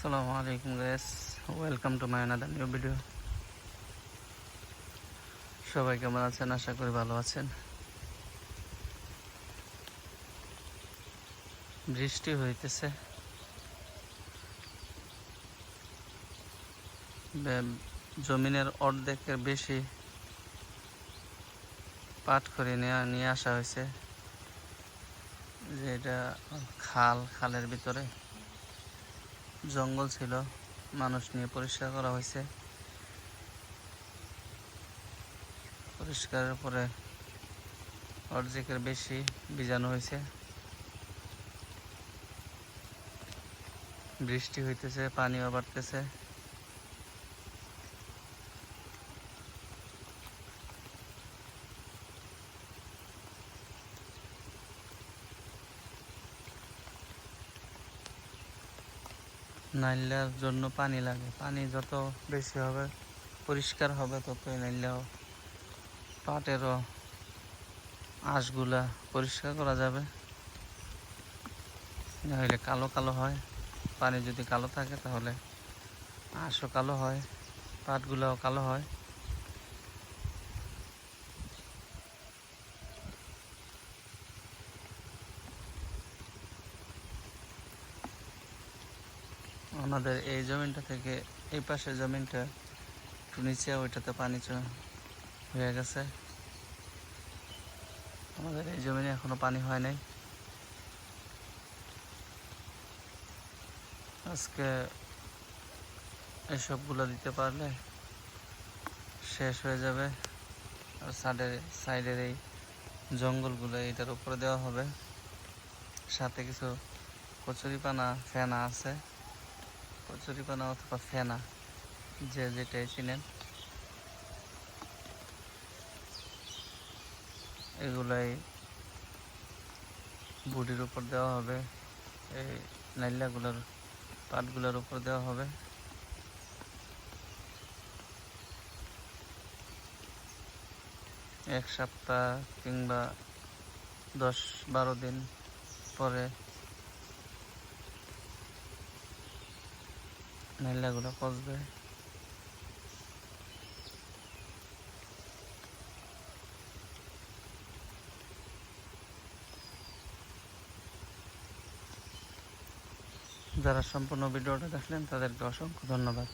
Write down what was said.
আসসালামু আলাইকুম guys, welcome to my another new video. সবাই কেমন আছেন? আশা করি ভালো আছেন। বৃষ্টি হইতেছে, জমিনের অর্ধেকের বেশি পাট করে নিয়ে আসা হয়েছে। যে এটা খালের ভিতরে জঙ্গল ছিল, মানুষ নিয়ে পরিষ্কার করা হয়েছে। পরিষ্কারের পরে অর্ধেকের বেশি বীজাণু হয়েছে। বৃষ্টি হইতেছে, পানিও বাড়তেছে। নাইলার জন্য পানি লাগে, পানি যত বেশি হবে পরিষ্কার হবে ততই নাইলাও পাটেরও আঁশগুলা পরিষ্কার করা যাবে। নাহলে কালো কালো হয়। পানি যদি কালো থাকে তাহলে আঁশও কালো হয়, পাটগুলাও কালো হয়। আমাদের এই জমিনটা থেকে এই পাশের জমিনটা একটু নিচে, ওইটাতে পানি হয়ে গেছে। আমাদের এই জমিনে এখনো পানি হয় নাই। আজকে এসবগুলো দিতে পারলে শেষ হয়ে যাবে। আর সাইডের এই জঙ্গলগুলো এটার উপরে দেওয়া হবে। সাথে কিছু কচুরিপানা ফেনা আছে, কচুরিপানা অথবা ফেনা, যে যেটাই চিনেন, এগুলাই বুডির উপর দেওয়া হবে। এই নাইলাগুলোর পাটগুলোর উপর দেওয়া হবে। এক সপ্তাহ কিংবা 10-12 দিন পরে নাইলাগুলো পচবে। যারা সম্পূর্ণ ভিডিওটা দেখলেন তাদেরকে অসংখ্য ধন্যবাদ।